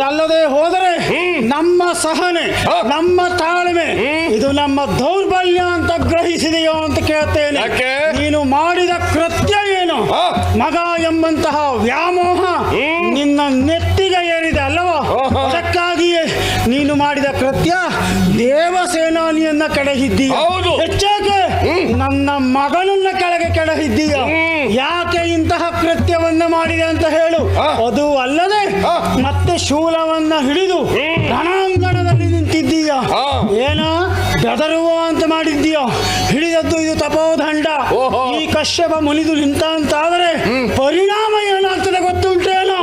ಅದಲ್ಲದೆ ಹೋದರೆ ನಮ್ಮ ಸಹನೆ, ನಮ್ಮ ತಾಳ್ಮೆ ಇದು ನಮ್ಮ ದೌರ್ಬಲ್ಯ ಅಂತ ಗ್ರಹಿಸಿದೆಯೋ ಅಂತ ಕೇಳ್ತೇನೆ. ನೀನು ಮಾಡಿದ ಕೃತ್ಯ ಏನು? ಮಗ ಎಂಬಂತಹ ವ್ಯಾಮೋಹ ನಿನ್ನ ನೆತ್ತಿಗೆ ಏರಿದೆ ಅಲ್ಲವೋ? ಅದಕ್ಕಾಗಿಯೇ ನೀನು ಮಾಡಿದ ಕೃತ್ಯ ದೇವಸೇನಾನಿಯನ್ನ ಕೆಡಹಿದ್ದೀಯ. ಹೆಚ್ಚಾಕೆ ನನ್ನ ಮಗನನ್ನ ಕೆಡಹಿದ್ದೀಯ. ಯಾಕೆ ಇಂತಹ ಕೃತ್ಯವನ್ನ ಮಾಡಿದೆ ಅಂತ ಹೇಳು. ಅದು ಅಲ್ಲದೆ ಮತ್ತೆ ಶೂಲವನ್ನ ಹಿಡಿದು ರಣಾಂಗಣದಲ್ಲಿ ನಿಂತಿದ್ದೀಯ. ಏನ ಬೆದರುವ ಅಂತ ಮಾಡಿದ್ದೀಯ. ಹಿಡಿದದ್ದು ಇದು ತಪೋದಂಡ. ಈ ಕಶ್ಯಪ ಮುನಿದು ನಿಂತ ಅಂತಾದರೆ ಪರಿಣಾಮ ಏನಾಗ್ತದೆ ಗೊತ್ತುಂಟೇನೋ?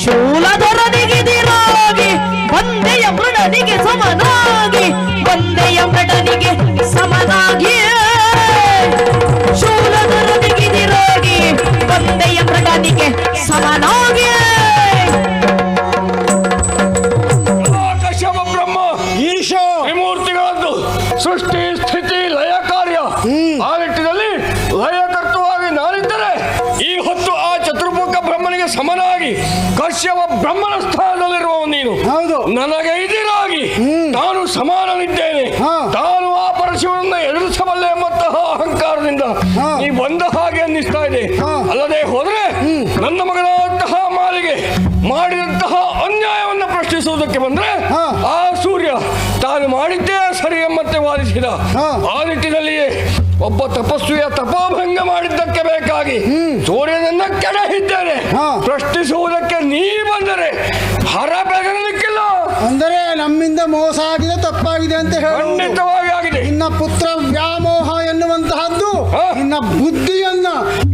ಶೂಲಧರನಿಗಿದಿರಾಗಿ ಬಂದೆಯ ಮೃಡನಿಗೆ ಸಮನಾಗಿ, ಬಂದೆಯ ಮೃಡನಿಗೆ ಸಮನಾಗಿ, ಶೂಲಧರನಿಗಿದಿರಾಗಿ ಬಂದೆಯ ಮೃಡನಿಗೆ ಸಮನಾಗಿ. ಕಶ್ಯಪ ಬ್ರಹ್ಮ ಈಶೋ ತ್ರಿಮೂರ್ತಿಗಳದ್ದು ಸೃಷ್ಟಿ ಸ್ಥಿತಿ ಲಯ ಕಾರ್ಯ. ಆ ನಿಟ್ಟಿನಲ್ಲಿ ಲಯಕರ್ತವಾಗಿ ನಾನಿದ್ದರೆ ಈ ಹೊತ್ತು ಆ ಚತುರ್ಮುಖ ಬ್ರಹ್ಮನಿಗೆ ಸಮನಾಗಿ ಕಶ್ಯಪ ಬ್ರಹ್ಮನ ಸ್ಥಾನದಲ್ಲಿರುವ ನೀನು ನನಗೆ ಇದಿರಾಗಿ ನಾನು ಸಮಾನನಿದ್ದೇನೆ, ನಾನು ಆ ಪರಶಿವನನ್ನ ಎದುರಿಸಬಲ್ಲೆ ಎಂಬಂತಹ ಅಹಂಕಾರದಿಂದ ನೀ ಬಂದ ಹಾಗೆ ಅನ್ನಿಸ್ತಾ ಇದೆ. ಅಲ್ಲದೆ ಹೋದ್ರೆ ನನ್ನ ಮಗನಾದಂತಹ ಮಾಲಿಗೆ ಮಾಡಿದಂತಹ ಅನ್ಯಾಯವನ್ನು ಪ್ರಶ್ನಿಸುವುದಕ್ಕೆ ಬಂದ್ರೆ ಆ ಸೂರ್ಯ ತಾನು ಮಾಡಿದ್ದೇ ಸರಿ ಎಂಬಂತೆ ವಾದಿಸಿದ. ಆ ನಿಟ್ಟಿನಲ್ಲಿಯೇ ಒಬ್ಬ ತಪಸ್ವಿಯ ತಪೋಭಂಗ ಮಾಡಿದ್ದಕ್ಕೆ ಬೇಕಾಗಿ ಸೂರ್ಯನನ್ನ ಕೆಡಹಿದ್ದೇನೆ. ಪ್ರಶ್ನಿಸುವುದಕ್ಕೆ ನೀ ಬಂದರೆ ಹರ ಬೆದರಲಿಕ್ಕಿಲ್ಲ. ಅಂದರೆ ನಮ್ಮಿಂದ ಮೋಸ ಆಗಿದೆ, ತಪ್ಪಾಗಿದೆ ಅಂತ ಹೇಳಿ ಖಂಡಿತವಾಗಿ ಆಗಿದೆ. ನಿನ್ನ ಪುತ್ರ ವ್ಯಾಮೋಹ ಎನ್ನುವಂತಹದ್ದು ನಿನ್ನ ಬುದ್ಧಿಯನ್ನ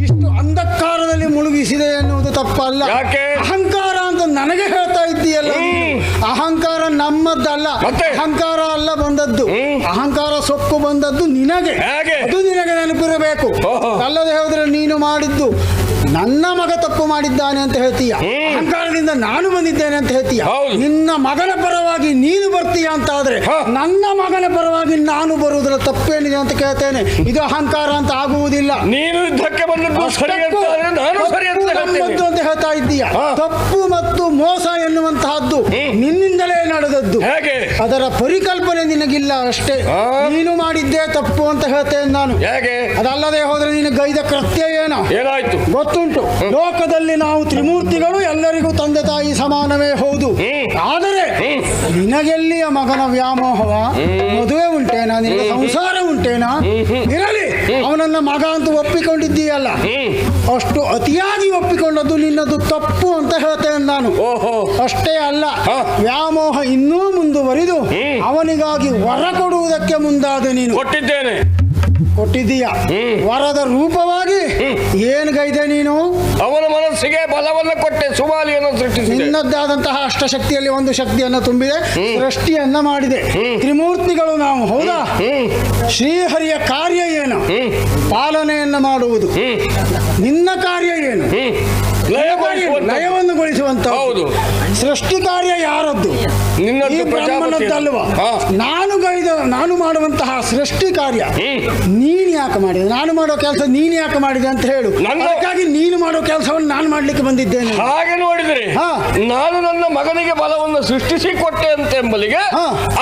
ಇಷ್ಟು ಅಂಧಕಾರದಲ್ಲಿ ಮುಳುಗಿಸಿದೆ ಎನ್ನುವುದು ತಪ್ಪಲ್ಲ. ಯಾಕೆ? ಅಹಂಕಾರ ಅಂತ ನನಗೆ ಹೇಳ್ತಾ ಇದ್ದೀಯಲ್ಲ. ಅಹಂಕಾರ ನಮ್ಮದ್ದಲ್ಲ, ಅಹಂಕಾರ ಅಲ್ಲ ಬಂದದ್ದು. ಅಹಂಕಾರ ಸೊಕ್ಕು ಬಂದದ್ದು ನಿನಗೆ. ಅದು ನಿನಗೆ ನೆನಪಿರಬೇಕು. ಅಲ್ಲದೆ ಹೋದ್ರೆ ನೀನು ಮಾಡಿದ್ದು ನನ್ನ ಮಗ ತಪ್ಪು ಮಾಡಿದ್ದಾನೆ ಅಂತ ಹೇಳ್ತೀಯ, ಅಹಂಕಾರದಿಂದ ನಾನು ಬಂದಿದ್ದೇನೆ ಅಂತ ಹೇಳ್ತೀಯ. ನಿನ್ನ ಮಗನ ಪರವಾಗಿ ನೀನು ಬರ್ತೀಯ ಅಂತ ಆದ್ರೆ ನನ್ನ ಮಗನ ಪರವಾಗಿ ನಾನು ಬರುವುದರ ತಪ್ಪೇನಿದೆ ಅಂತ ಕೇಳ್ತೇನೆ. ಇದು ಅಹಂಕಾರ ಅಂತ ಆಗುವುದಿಲ್ಲ. ನೀನು ಯುದ್ಧಕ್ಕೆ ಬಂದದ್ದು ಸರಿ ಅಂತ ಹೇಳ್ತಾ ಇದ್ದೀಯ. ತಪ್ಪು ಮತ್ತು ಮೋಸ ಎನ್ನುವಂತಹದ್ದು ನಿನ್ನಿಂದಲೇ ನಡೆದದ್ದು. ಅದರ ಪರಿಕಲ್ಪನೆ ನಿನಗಿಲ್ಲ ಅಷ್ಟೇ. ನೀನು ಮಾಡಿದ್ದೇ ತಪ್ಪು ಅಂತ ಹೇಳ್ತೇನೆ ನಾನು. ಅದಲ್ಲದೆ ಹೋದ್ರೆ ನೀನು ಗೈದ ಕೃತ್ಯ ಏನಾಯ್ತು ಗೊತ್ತುಂಟು. ಲೋಕದಲ್ಲಿ ನಾವು ತ್ರಿಮೂರ್ತಿಗಳು ಎಲ್ಲರಿಗೂ ತಂದೆ ತಾಯಿ ಸಮಾನವೇ ಹೌದು. ಆದರೆ ನಿನಗೆಲ್ಲಿಯ ಮಗನ ವ್ಯಾಮೋಹವ? ಮದುವೆ ಉಂಟೇನಾ? ನಿನಗೆ ಸಂಸಾರ ಉಂಟೇನಾ? ಇರಲಿ, ಅವನನ್ನ ಮಗ ಅಂತ ಒಪ್ಪಿಕೊಂಡಿದ್ದೀಯಲ್ಲ, ಅಷ್ಟು ಅತಿಯಾಗಿ ಒಪ್ಪಿಕೊಂಡದ್ದು ನಿನ್ನದು ತಪ್ಪು ಅಂತ ಹೇಳ್ತೇನೆ ನಾನು. ಅಷ್ಟೇ ಅಲ್ಲ, ವ್ಯಾಮೋಹ ಇನ್ನೂ ಮುಂದುವರಿದು ಅವನಿಗಾಗಿ ವರ ಕೊಡುವುದಕ್ಕೆ ಮುಂದಾದ ನೀನು. ಕೊಟ್ಟಿದ್ದೀಯ. ವರದ ರೂಪವಾಗಿ ಏನು ಗೈದೆ ನೀನು? ಅವನ ಮನಸ್ಸಿಗೆ ಬಲವನ್ನು ಕೊಟ್ಟೆ, ಸುಮಾಲಿಯನ್ನು ಸೃಷ್ಟಿಸಿ ನಿನ್ನದ್ದಾದಂತಹ ಅಷ್ಟಶಕ್ತಿಯಲ್ಲಿ ಒಂದು ಶಕ್ತಿಯನ್ನು ತುಂಬಿದೆ, ಸೃಷ್ಟಿಯನ್ನ ಮಾಡಿದೆ. ತ್ರಿಮೂರ್ತಿಗಳು ನಾವು, ಹೌದಾ? ಶ್ರೀಹರಿಯ ಕಾರ್ಯ ಏನು? ಪಾಲನೆಯನ್ನ ಮಾಡುವುದು. ನಿನ್ನ ಕಾರ್ಯ ಏನು? ಲಯವನ್ನು ಗೊಳಿಸುವಂತ. ಸೃಷ್ಟಿ ಕಾರ್ಯ ಯಾರದ್ದು? ಈ ಬ್ರಹ್ಮನದ್ದಲ್ವಾ? ನಾನು ಮಾಡುವಂತಹ ಸೃಷ್ಟಿ ಕಾರ್ಯ ನೀನು ಯಾಕೆ ಮಾಡಿದೆ? ನಾನು ಮಾಡೋ ಕೆಲಸ ನೀನು ಯಾಕೆ ಮಾಡಿದೆ ಅಂತ ಹೇಳು. ಅದಕ್ಕಾಗಿ ನೀನು ಮಾಡೋ ಕೆಲಸವನ್ನು ನಾನು ಮಾಡ್ಲಿಕ್ಕೆ ಬಂದಿದ್ದೇನೆ. ಹಾಗೆ ನೋಡಿದರೆ ನಾನು ನನ್ನ ಮಗನಿಗೆ ಬಲವನ್ನು ಸೃಷ್ಟಿಸಿ ಕೊಟ್ಟೆ ಅಂತೆಂಬಲಿಗೆ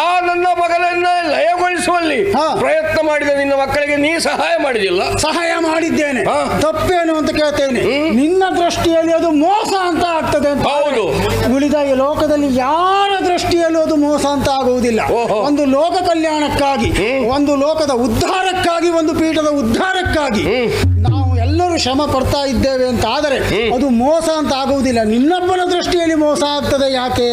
ಆ ನನ್ನ ಮಗನನ್ನ ಲಯಗೊಳಿಸುವಲ್ಲಿ ಪ್ರಯತ್ನ ಮಾಡಿದ ನಿನ್ನ ಮಕ್ಕಳಿಗೆ ನೀ ಸಹಾಯ ಮಾಡಿದಿಲ್ಲ. ಸಹಾಯ ಮಾಡಿದ್ದೇನೆ. ತಪ್ಪೇನು ಅಂತ ಕೇಳ್ತೇನೆ. ನಿನ್ನ ದೃಷ್ಟಿಯಲ್ಲಿ ಅದು ಮೋಸ ಅಂತ ಆಗ್ತದೆ ಅಂತ. ಹೌದು. ಉಳಿದ ಈ ಲೋಕದಲ್ಲಿ ಯಾರ ದೃಷ್ಟಿಯಲ್ಲೂ ಅದು ಮೋಸ ಅಂತ ಆಗುವುದಿಲ್ಲ. ಒಂದು ಲೋಕ ಕಲ್ಯಾಣಕ್ಕಾಗಿ, ಒಂದು ಲೋಕದ ಉದ್ಧಾರಕ್ಕಾಗಿ, ಒಂದು ಪೀಠದ ಉದ್ಧಾರಕ್ಕಾಗಿ ನಾವು ಎಲ್ಲರೂ ಶ್ರಮ ಪಡ್ತಾ ಇದ್ದೇವೆ ಅಂತ ಆದರೆ ಅದು ಮೋಸ ಅಂತ ಆಗುವುದಿಲ್ಲ. ನಿನ್ನೊಬ್ಬನ ದೃಷ್ಟಿಯಲ್ಲಿ ಮೋಸ ಆಗ್ತದೆ. ಯಾಕೆ?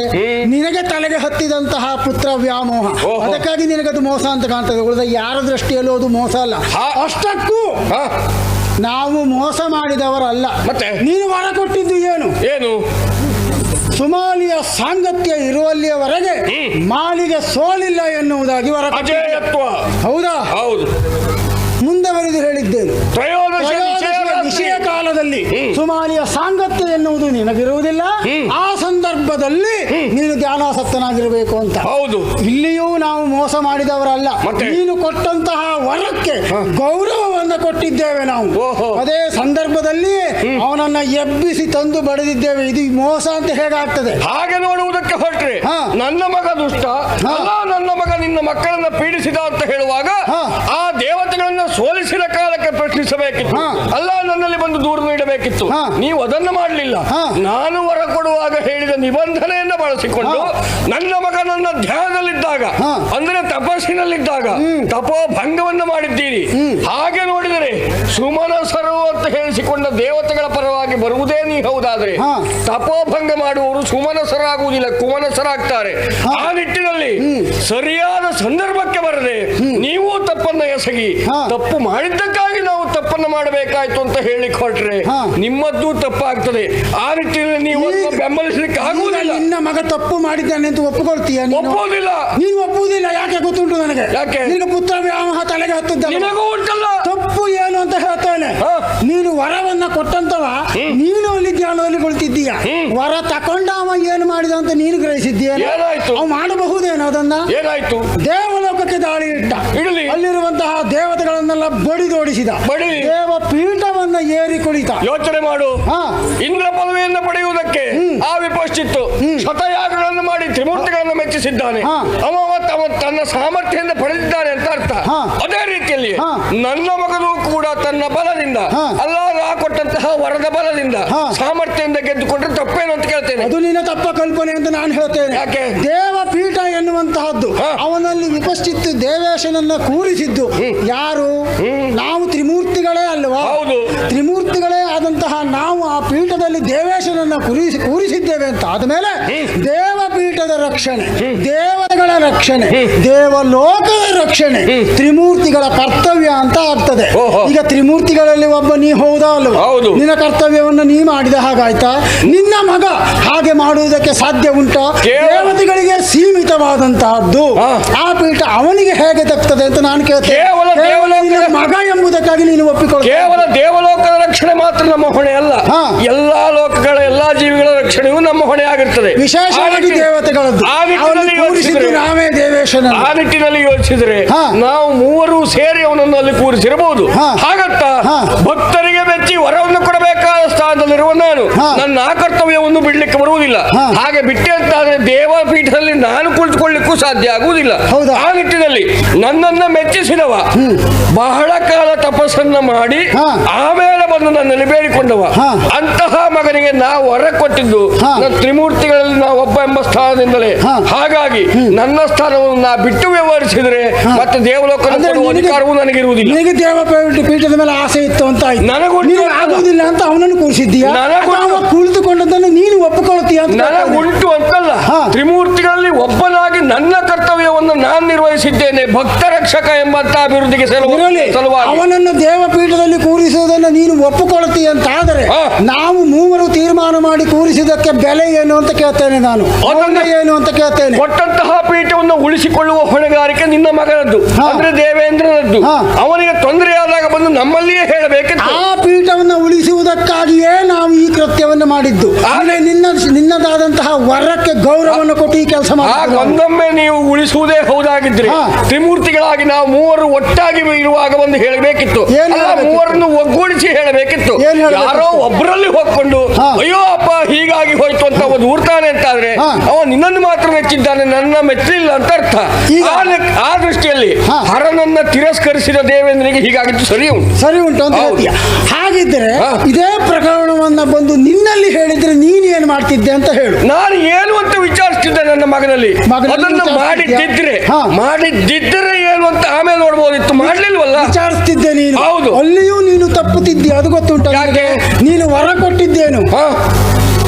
ನಿನಗೆ ತಲೆಗೆ ಹತ್ತಿದಂತಹ ಪುತ್ರ ವ್ಯಾಮೋಹ, ಅದಕ್ಕಾಗಿ ನಿನಗದು ಮೋಸ ಅಂತ ಕಾಣ್ತದೆ. ಉಳಿದ ಯಾರ ದೃಷ್ಟಿಯಲ್ಲೂ ಅದು ಮೋಸ ಅಲ್ಲ. ಅಷ್ಟಕ್ಕೂ ನಾವು ಮೋಸ ಮಾಡಿದವರಲ್ಲ. ಮತ್ತೆ ನೀನು ವರ ಕೊಟ್ಟಿದ್ದು ಏನು? ಸುಮಾಲಿಯ ಸಾಂಗತ್ಯ ಇರುವಲ್ಲಿಯವರೆಗೆ ಮಾಲಿಗೆ ಸೋಲಿಲ್ಲ ಎನ್ನುವುದಾಗಿ ವರ. ಹೌದಾ? ಹೌದು. ಮುಂದೆ ಬರೆದು ಹೇಳಿದ್ದೇನೆ. ವಿಷಯ ಕಾಲದಲ್ಲಿ ಸುಮಾಲಿಯ ಸಾಂಗತ್ಯ ಎನ್ನುವುದು ನಿನಗಿರುವುದಿಲ್ಲ. ಆ ಸಂದರ್ಭ ಸಂದರ್ಭದಲ್ಲಿ ನೀನು ಧ್ಯಾನಾಸಕ್ತನಾಗಿರಬೇಕು ಅಂತ. ಹೌದು, ಇಲ್ಲಿಯೂ ನಾವು ಮೋಸ ಮಾಡಿದವರಲ್ಲ. ಮತ್ತೆ? ನೀನು ಕೊಟ್ಟಂತಹ ವರಕ್ಕೆ ಗೌರವವನ್ನು ಕೊಟ್ಟಿದ್ದೇವೆ ನಾವು. ಓಹೋ. ಅದೇ ಸಂದರ್ಭದಲ್ಲಿ ಅವನನ್ನ ಎಬ್ಬಿಸಿ ತಂದು ಬಡಿದಿದ್ದೇವೆ. ಇದು ಮೋಸ ಅಂತ ಹೇಗಾಗ್ತದೆ? ಹಾಗೆ ನೋಡುವುದಕ್ಕೆ ಹೊರಟ್ರೆ ಹಾ. ನನ್ನ ಮಗ ದುಷ್ಟ ಅಲ್ಲ, ನನ್ನ ಮಗ ನಿನ್ನ ಮಕ್ಕಳನ್ನ ಪೀಡಿಸಿದ ಅಂತ ಹೇಳುವಾಗ ಹಾ. ಆ ದೇವತೆಗಳನ್ನ ಸೋಲಿಸಿದ ಕಾಲಕ್ಕೆ ಪ್ರಶ್ನಿಸಬೇಕಿತ್ತು. ಹಾ. ಅಲ್ಲ, ನನ್ನಲ್ಲಿ ಬಂದು ದೂರು ನೀಡಬೇಕಿತ್ತು. ಹಾ. ನೀವು ಅದನ್ನು ಮಾಡಲಿಲ್ಲ. ಹಾ. ನಾನು ವರ ಕೊಡುವಾಗ ಹೇಳಿದ ನಿಬಂಧನೆಯನ್ನ ಬಳಸಿಕೊಂಡು ನನ್ನ ಮಗ ನನ್ನ ಧ್ಯಾನದಲ್ಲಿದ್ದಾಗ, ಹಾ. ಅಂದ್ರೆ ತಪಸ್ಸಿನಲ್ಲಿದ್ದಾಗ ತಪೋಭಂಗವನ್ನು ಮಾಡಿದ್ದೀರಿ. ಹಾಗೆ ನೋಡಿದರೆ ಸುಮನಸರು ಅಂತ ಹೇಳಿಸಿಕೊಂಡ ದೇವತೆಗಳ ಪರವಾಗಿ ಬರುವುದೇ ನೀ ಹೌದಾದ್ರೆ ಹಾ. ತಪೋಭಂಗ ಮಾಡುವವರು ಸುಮನಸರಾಗುವುದಿಲ್ಲ, ಕುಮನಸರಾಗ್ತಾರೆ. ಆ ನಿಟ್ಟಿನಲ್ಲಿ ಸರಿಯಾದ ಸಂದರ್ಭಕ್ಕೆ ಬರದೆ ನೀವು ತಪ್ಪನ್ನ ಎಸಗಿ ಹಾ. ತಪ್ಪು ಮಾಡಿದ್ದಕ್ಕಾಗಿ ನಾವು ತಪ್ಪನ್ನ ಮಾಡಬೇಕಾಯ್ತು ಅಂತ ಹೇಳಿ ಕೊಟ್ರೆ ಹಾ. ನಿಮ್ಮದ್ದು ತಪ್ಪಾಗ್ತದೆ. ಆ ನಿಟ್ಟಿನಲ್ಲಿ ನೀವು ಅದನ್ನ ಬೆಂಬಲಿಸಲಿಕ್ಕೆ ಆಗುವುದಿಲ್ಲ. ನಿನ್ನ ಮಗ ತಪ್ಪು ಮಾಡಿದ್ದಾನೆ ಅಂತ ಒಪ್ಪುಕೊಳ್ತೀಯ? ಒಪ್ಪುವುದಿಲ್ಲ. ನೀನು ಒಪ್ಪುವುದಿಲ್ಲ. ಯಾಕೆ ಗೊತ್ತುಂಟು ನನಗೆ? ಯಾಕೆ? ನಿನ್ನ ಪುತ್ರ ವ್ಯಾಮೋಹ ತಲೆಗೆ ಹತ್ತಿದ್ದ. ನಿನಗೂ ಉಂಟಲ್ಲ. ತಪ್ಪು ಏನು ಅಂತ ಹೇಳ್ತಾನೆ. ಹಾ. ನೀನು ವರವನ್ನ ಕೊಟ್ಟಂತವ ನೀನು ಅಲ್ಲಿ ಧ್ಯಾನದಲ್ಲಿ ಕುಳಿತಿದ್ದೀಯ. ವರ ತಕೊಂಡವ ಏನು ಮಾಡಿದ ಅಂತ ನೀನು ಗ್ರಹಿಸಿದ್ದೀಯ. ಏನಾಯ್ತು? ಅವು ಮಾಡಬಹುದೇನೋ ಅದನ್ನ? ಏನಾಯ್ತು? ದೇವಲೋಕಕ್ಕೆ ದಾಳಿ ಇಟ್ಟ. ಇಡಲಿ. ಅಲ್ಲಿರುವಂತಹ ದೇವತೆಗಳನ್ನೆಲ್ಲ ಬಡಿದೋಡಿಸಿದ. ಬಡಿಲಿ. ದೇವ ಪೀಠವನ್ನ ಏರಿ ಕುಳಿತ. ಯೋಚನೆ ಮಾಡು. ಹಾ. ಇಂದ್ರ ಪದವಿಯನ್ನು ಪಡೆಯುವುದಕ್ಕೆ ಆ ವಿಪಶ್ಚಿತ್ತು ಶತಯಾಗಗಳನ್ನು ಮಾಡಿ ತ್ರಿಮೂರ್ತಿಗಳನ್ನು ಮೆಚ್ಚಿಸಿದ್ದಾನೆ. ಹಾ. ಅವ ತನ್ನ ಸಾಮರ್ಥ್ಯದಿಂದ ಪಡೆದಿದ್ದಾನೆ ಅಂತ ಅರ್ಥ. ಹಾ. ಅದೇ ರೀತಿಯಲ್ಲಿ ಹಾ. ನನ್ನ ಮಗನೂ ಕೂಡ ತನ್ನ ಬಲದಿಂದ ಹಾ. ಅಲ್ಲ ನಾ ಕೊಟ್ಟಂತಹ ವರದ ಬಲದಿಂದ ಹಾ. ಸಾಮರ್ಥ್ಯದಿಂದ ಗೆದ್ದುಕೊಂಡ್ರೆ ತಪ್ಪೇನು ಅಂತ ಕೇಳ್ತೇನೆ. ಅದು ನಿನ್ನ ತಪ್ಪ ಕಲ್ಪನೆ ಅಂತ ನಾನು ಹೇಳ್ತೇನೆ. ಯಾಕೆ? ದೇವಪೀಠ ಎನ್ನುವಂತಹದ್ದು ಹಾ. ಅವನಲ್ಲಿ ವಿಪಶ್ಚಿತ್ತು ದೇವೇಶನನ್ನ ಕೂರಿಸಿದ್ದು ಯಾರು? ನಾವು ತ್ರಿಮೂರ್ತಿಗಳೇ ಅಲ್ವಾ? ಹೌದು. ತ್ರಿಮೂರ್ತಿಗಳೇ ಆದಂತಹ ನಾವು ಆ ಪೀಠದಲ್ಲಿ ದೇವೇಶನನ್ನ ಕೂರಿಸಿದ್ದೇವೆ ಅಂತ ಆದ್ಮೇಲೆ ದೇವಪೀಠದ ರಕ್ಷಣೆ, ದೇವತೆಗಳ ರಕ್ಷಣೆ, ದೇವಲೋಕದ ರಕ್ಷಣೆ ತ್ರಿಮೂರ್ತಿಗಳ ಕರ್ತವ್ಯ ಅಂತ ಆಗ್ತದೆ. ಓಹೋ. ಈಗ ತ್ರಿಮೂರ್ತಿಗಳಲ್ಲಿ ಒಬ್ಬ ನೀ ಹೌದಾ ಅಲ್ವಾ? ಹೌದು. ನಿನ್ನ ಕರ್ತವ್ಯವನ್ನು ನೀ ಮಾಡಿದ ಹಾಗಾಯ್ತಾ? ನಿನ್ನ ಮಗ ಹಾಗೆ ಮಾಡುವುದಕ್ಕೆ ಸಾಧ್ಯ ಉಂಟಾ? ದೇವತೆಗಳಿಗೆ ಸೀಮಿತವಾದಂತಹದ್ದು ಆ ಪೀಠ ಅವನಿಗೆ ಹೇಗೆ ತಗ್ತದೆ ಅಂತ ನಾನು ಕೇಳ್ತೇನೆ. ಕೇವಲ ನಿನ್ನ ಮಗ ಎಂಬುದಕ್ಕಾಗಿ ನೀನು ಒಪ್ಪಿಕೊಳ್ಳ. ಕೇವಲ ದೇವಲೋಕದ ರಕ್ಷಣೆ ಮಾತ್ರ ನಮ್ಮ ಹೊಣೆ ಅಲ್ಲ. ಹಾ. ಎಲ್ಲಾ ಲೋಕಗಳ ಎಲ್ಲಾ ಜೀವಿಗಳ ರಕ್ಷಣೆಯೂ ನಮ್ಮ ಹೊಣೆ ಆಗಿರ್ತದೆ. ವಿಶೇಷವಾಗಿ ದೇವತೆಗಳದ್ದು. ಆ ನಿಟ್ಟಿನಲ್ಲಿ ಅವನು ಕೂರಿಸಿದ್ದು ಯೋಚಿಸಿದ್ರೆ- ನಾವೇ ದೇವೇಶನ. ಆ ನಿಟ್ಟಿನಲ್ಲಿ ಯೋಚಿಸಿದ್ರೆ ಹಾ. ನಾವು ಮೂವರು ಸೇರಿ ಅವನನ್ನು ಅಲ್ಲಿ ಕೂರಿಸಿರಬಹುದು. ಹಾ. ಹಾಗಂತ ಹಾ. ಭಕ್ತರಿಗೆ ಮೆಚ್ಚಿ ವರವನ್ನು ಕೊಡಬೇಕಾದ ಸ್ಥಾನದಲ್ಲಿರುವ ನಾನು ಹಾ. ನನ್ನ ಆ ಕರ್ತವ್ಯವನ್ನು ಬಿಡ್ಲಿಕ್ಕೆ ಬರುವುದಿಲ್ಲ. ಹಾ. ಹಾಗೆ ಬಿಟ್ಟೆ ಅಂತಾದ್ರೆ ದೇವಪೀಠದಲ್ಲಿ ನಾನು ಕುಳಿತುಕೊಳ್ಳಿಕ್ಕೂ ಸಾಧ್ಯ ಆಗುವುದಿಲ್ಲ. ಹೌದಾ? ಆ ನಿಟ್ಟಿನಲ್ಲಿ ನನ್ನನ್ನ ಮೆಚ್ಚಿಸಿದವ ಬಹಳ ಕಾಲ ತಪಸ್ಸನ್ನ ಮಾಡಿ ಹಾ. ಆಮೇಲೆ ಬಂದು ನನ್ನಲ್ಲಿ ಬೇಡಿಕೊಂಡವ. ಹಾ. ಅಂತಹ ಮಗನಿಗೆ ನಾವು ವರ ಕೊಟ್ಟಿದ್ದು ಹಾ. ನನ್ನ ತ್ರಿಮೂರ್ತಿಗಳಲ್ಲಿ ನಾವು ಒಬ್ಬ ಎಂಬ ಸ್ಥಾನದಿಂದಲೇ. ಹಾ. ಹಾಗಾಗಿ ನನ್ನ ಸ್ಥಾನವನ್ನು ನಾ ಬಿಟ್ಟು ವ್ಯವಹರಿಸಿದ್ರೆ ಮತ್ತೆ ದೇವಲೋಕದ ಅಂದ್ರೆ ಕೊಡುವ ನಿನಗೆ- ಅಧಿಕಾರವೂ ನನಗಿರುವುದಿಲ್ಲ. ನಿನಗೆ ಪೀಠದ ಮೇಲೆ ಆಸೆ ಇತ್ತು ಅಂತ ಆಯ್ತು. ನನಗುಂಟು ನೀನು ಅಂತಲ್ಲ. ಆಗುವುದಿಲ್ಲ ಅಂತ ಅವನನ್ನು ಕೂರಿಸಿದ್ದೀಯಾ? ನನಗುಂಟು. ಅವ ಕುಳಿತುಕೊಂಡದ್ದನ್ನು ನೀನು ಒಪ್ಪಿಕೊಳ್ಳುತ್ತೀಯ ಅಂತ ಕೇಳ್ತಾನೆ. ನನಗುಂಟು ಅಂತಲ್ಲ, ಹಾ. ತ್ರಿಮೂರ್ತಿಗಳಲ್ಲಿ ಒಬ್ಬನಾಗಿ ನನ್ನ ಕರ್ತವ್ಯವನ್ನು ನಾನು ನಿರ್ವಹಿಸಿದ್ದೇನೆ. ಭಕ್ತ ರಕ್ಷಕ ಎಂಬಂತ ಅಭಿವೃದ್ಧಿಗೆ ಇರಲಿ. ಸಲುವಾಗಿ ಅವನನ್ನು ದೇವಪೀಠದಲ್ಲಿ ಕೂರಿಸುವುದನ್ನು ನೀನು ಒಪ್ಪಿಕೊಳ್ಳುತ್ತೀಯ ಅಂತ ಆದರೆ ಹಾ. ನಾವು ಮೂವರು ತೀರ್ಮಾನ ಮಾಡಿ ಕೂರಿಸಿದಕ್ಕೆ ಬೆಲೆ ಏನು ಅಂತ ಕೇಳ್ತೇನೆ ನಾನು. ಅದನ್ನ- ಏನು ಅಂತ ಕೇಳ್ತೇನೆ. ಕೊಟ್ಟಂತಹ ಪೀಠವನ್ನು ಉಳಿಸಿಕೊಳ್ಳುವ ಹೊಣೆಗಾರಿಕೆ ನಿನ್ನ ಮಗನದ್ದು, ಹಾ. ಅಂದ್ರೆ ದೇವೇಂದ್ರನದ್ದು. ಹಾ. ಅವನಿಗೆ ತೊಂದರೆಯಾದಾಗ ಬಂದು ನಮ್ಮಲ್ಲಿಯೇ ಹೇಳಬೇಕಿತ್ತು. ಆ ಪೀಠವನ್ನು ಉಳಿಸುವುದಕ್ಕಾಗಿಯೇ ನಾವು ಈ ಕೃತ್ಯವನ್ನು ಮಾಡಿದ್ದು. ಆದ್ರೆ ನಿನ್ನದಾದಂತಹ ವರಕ್ಕೆ ಗೌರವವನ್ನು ಕೊಟ್ಟು ಈ ಕೆಲಸ ಮಾಡಿ ಒಂದೊಮ್ಮೆ ನೀವು ಉಳಿಸುವುದೇ ಹೌದಾಗಿದ್ರೆ ಹಾ. ತ್ರಿಮೂರ್ತಿಗಳಾಗಿ ನಾವು ಮೂವರು ಒಟ್ಟಾಗಿ ಇರುವಾಗ ಒಂದು ಹೇಳಬೇಕಿತ್ತು. ಏನು ಹೇಳಬೇಕಿತ್ತು? ಮೂವರನ್ನು ಒಗ್ಗೂಡಿಸಿ ಹೇಳಬೇಕಿತ್ತು. ಏನು ಹೇಳಬೇಕಿತ್ತು? ಯಾರೋ ಒಬ್ಬರಲ್ಲಿ ಹೋಗ್ಕೊಂಡು ಹಾ. ಅಯ್ಯೋ ಅಪ್ಪ ಹೀಗಾಗಿ ಹೋಯ್ತು ಅಂತ ಒಂದು ಊರ್ತಾನೆ ಅಂತಾದ್ರೆ ಹಾ. ಅವ ನಿನ್ನನ್ನು ಮಾತ್ರ ಮೆಚ್ಚಿದ್ದಾನೆ, ನನ್ನ ಮೆಚ್ಚಲಿಲ್ಲ ಅಂತ ಅರ್ಥ. ಈಗ ಆ ದೃಷ್ಟಿಯಲ್ಲಿ ಹಾ. ಹರನನ್ನ ತಿರಸ್ಕರಿಸಿದ ದೇವೇಂದ್ರನಿಗೆ ಹೀಗಾಗಿತ್ತು ಸರಿ ಉಂಟು. ಸರಿ ಉಂಟು ಅಂತ ಹೌದು. ಹೇಳ್ತೀಯ. ಹಾಗಿದ್ರೆ ಹಾ. ಇದೇ ಪ್ರಕರಣವನ್ನ ಬಂದು ನಿನ್ನಲ್ಲಿ ಹೇಳಿದ್ರೆ ನೀನು ಏನು ಮಾಡ್ತಿದ್ದೆ ಅಂತ ಹೇಳು. ನಾನು ಏನು ಅಂತ ವಿಚಾರಿಸ್ತಿದ್ದೆ ನನ್ನ ಮಗನಲ್ಲಿ. ಅದನ್ನು ಮಾಡಿದ್ದಿದ್ರೆ ಹಾ. ಮಾಡಿದ್ದಿದ್ದರೆ ಏನು ಅಂತ ಆಮೇಲೆ ನೋಡ್ಬೋದಿತ್ತು. ಮಾಡ್ಲಿಲ್ವಲ್ಲ. ವಿಚಾರಿಸ್ತಿದ್ದೆ ನೀನು. ಹೌದು. ಅಲ್ಲಿಯೂ ನೀನು ತಪ್ಪುತ್ತಿದ್ದಿ, ಅದು ಗೊತ್ತುಂಟ. ಯಾಕೆ? ನೀನು ವರ ಕೊಟ್ಟಿದ್ದೇನು ಹಾ.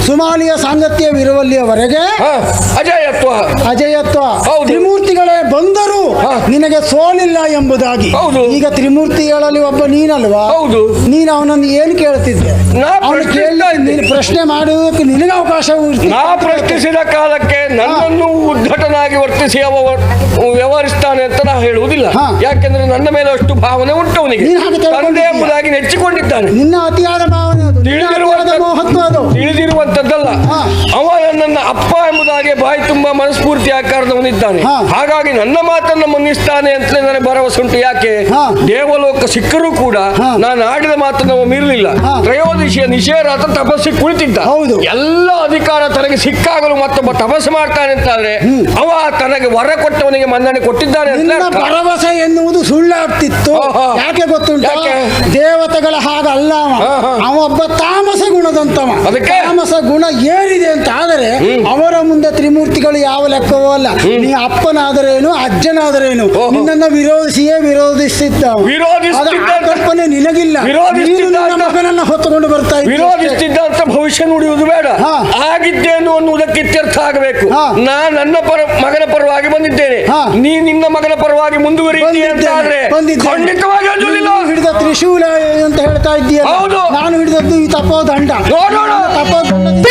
ಸುಮಾಲಿಯ ಸಾಂಗತ್ಯವಿರುವಲ್ಲಿಯವರೆಗೆ ಹಾ. ಅಜಯತ್ವ. ಅಜಯತ್ವ. ಹೌದು. ತ್ರಿಮೂರ್ತಿಗಳೇ ಬಂದರೂ ಹಾ. ನಿನಗೆ ಸೋಲಿಲ್ಲ ಎಂಬುದಾಗಿ. ಹೌದು. ಈಗ ತ್ರಿಮೂರ್ತಿಗಳಲ್ಲಿ ಒಬ್ಬ ನೀನಲ್ವಾ? ಹೌದು. ನೀನು ಅವನನ್ನು ಏನು ಕೇಳ್ತಿದ್ದೆ? ನಾ ಅವನು ಪ್ರಶ್ನಿಸ್ತಾ ಇದ್ದೆ. ನೀನು ಪ್ರಶ್ನೆ ಮಾಡುವುದಕ್ಕೆ ನಿನಗೆ ಅವಕಾಶವೂ ಇರ್ತಿತ್ತು. ನಾ ಪ್ರಶ್ನಿಸಿದ ಕಾಲಕ್ಕೆ ನನ್ನನ್ನು ಉದ್ಧಟನಾಗಿ ವರ್ತಿಸಿ ಅವ ವ್ಯವಹರಿಸ್ತಾನೆ ಅಂತ ನಾ ಹೇಳುವುದಿಲ್ಲ. ಹಾ. ಯಾಕೆಂದ್ರೆ ನನ್ನ ಮೇಲೆ ಅಷ್ಟು ಭಾವನೆ ಉಂಟು ಅವನಿಗೆ. ನೀನು ಹಾಗೆ ತಿಳ್ಕೊಂಡಿದ್ದೀಯ. ತಂದೆ ಎಂಬುದಾಗಿ ನೆಚ್ಚಿಕೊಂಡಿದ್ದಾನೆ. ನಿನ್ನ ಅತಿಯಾದ ಭಾವನೆ ಅದು. ನಿನ್ನ ಅತಿಯಾದ ಮಹತ್ವ ಅದು. ತಿಳಿದಿರುವಂತದ್ದಲ್ಲ. ಹಾ. ಅವ ನನ್ನ ನನ್ನನ್ನ ಅಪ್ಪ ಎಂಬುದಾಗಿ ಬಾಯಿ ತುಂಬಾ ಮನಸ್ಫೂರ್ತಿ ಆಕಾರದವನಿದ್ದಾನೆ. ಹಾ. ಹಾಗಾಗಿ ನನ್ನ ಮಾತನ್ನು ಮನ್ನಿಸ್ತಾನೆ ಅಂತಲೇ ನನಗೆ ಭರವಸೆ ಉಂಟು. ಯಾಕೆ ಹಾ. ದೇವಲೋಕ ಸಿಕ್ಕರೂ ಕೂಡ ಹಾ. ನಾನು ಆಡಿದ ಮಾತನ್ನು ಮೀರಲಿಲ್ಲ. ಹಾ. ತ್ರಯೋದಶಿಯ ನಿಷೇಧಾತ ತಪಸ್ಸಿ ಕುಳಿತಿದ್ದ. ಹೌದು. ಎಲ್ಲ ಅಧಿಕಾರ ತನಗೆ ಸಿಕ್ಕಾಗಲು ಮತ್ತೊಬ್ಬ ತಪಸ್ಸು ಮಾಡ್ತಾನೆ ಅಂತಾದ್ರೆ ಅವ ತನಗೆ ವರ ಕೊಟ್ಟವನಿಗೆ ಮನ್ನಣೆ ಕೊಟ್ಟಿದ್ದಾನೆ ಅಂತ ನಿನ್ನ ಅರ್ಥ. ಭರವಸೆ ಎನ್ನುವುದು ಸುಳ್ಳಾಗ್ತಿತ್ತು. ಆಹಾ. ಯಾಕೆ ಗೊತ್ತುಂಟ? ಯಾಕೆ? ದೇವತೆಗಳ ಹಾಗಲ್ಲ ಅವ. ಆಹಾ. ಅವ ಒಬ್ಬ ತಾಮಸ ಗುಣದಂತವ. ಅದಕ್ಕೆ? ತಾಮಸ ಗುಣ ಏರಿದೆ ಅಂತ ಆದರೆ ಅವರ ಮುಂದೆ ತ್ರಿಮೂರ್ತಿಗಳು ಯಾವ ಲೆಕ್ಕವೂ ಅಲ್ಲ. ನೀ ಅಪ್ಪನಾದರೇನು ಅಜ್ಜನಾದರೇನು ಓಹೋ. ನಿನ್ನನ್ನು ವಿರೋಧಿಸಿದ್ದ ವಿರೋಧಿಸ್ತಿದ್ದ ಅಂತ- ಕಲ್ಪನೆ ನಿನಗಿಲ್ಲ. ವಿರೋಧಿಸ್ತಿದ್ದ ನೀನು ನಿನ್ನ ಅಂತ- ಮಗನನ್ನ ಹೊತ್ತುಕೊಂಡು ಬರ್ತಾ ಇದ್ದೀಯ. ವಿರೋಧಿಸ್ತಿದ್ದ ಅಂತ ಭವಿಷ್ಯ ನುಡಿಯುವುದು ಬೇಡ. ಹಾ. ಆಗಿದ್ದೇನು ಅನ್ನುವುದಕ್ಕೆ ಇತ್ಯರ್ಥ ಆಗಬೇಕು. ಹಾ. ನನ್ನ ಮಗನ ಪರವಾಗಿ ಬಂದಿದ್ದೇನೆ. ಹಾ. ನೀ ನಿನ್ನ ಮಗನ ಪರವಾಗಿ ಮುಂದುವರಿಯುತ್ತೀಯ ಅಂತ ಆದ್ರೆ ಬಂದಿದ್ದೇನೆ. ಖಂಡಿತವಾಗಿ ಅಡ್ಡಿಲ್ಲ. ನೀನು ಹಿಡಿದ ತ್ರಿಶೂಲ ಅಂತ ಹೇಳ್ತಾ ಇದ್ದೀಯ. ಹೌದು. ನಾನು ಹಿಡಿದದ್ದು ಈ ತಪೋದಂಡ. ನೋಡೋಣ. ತಪೋದಂಡ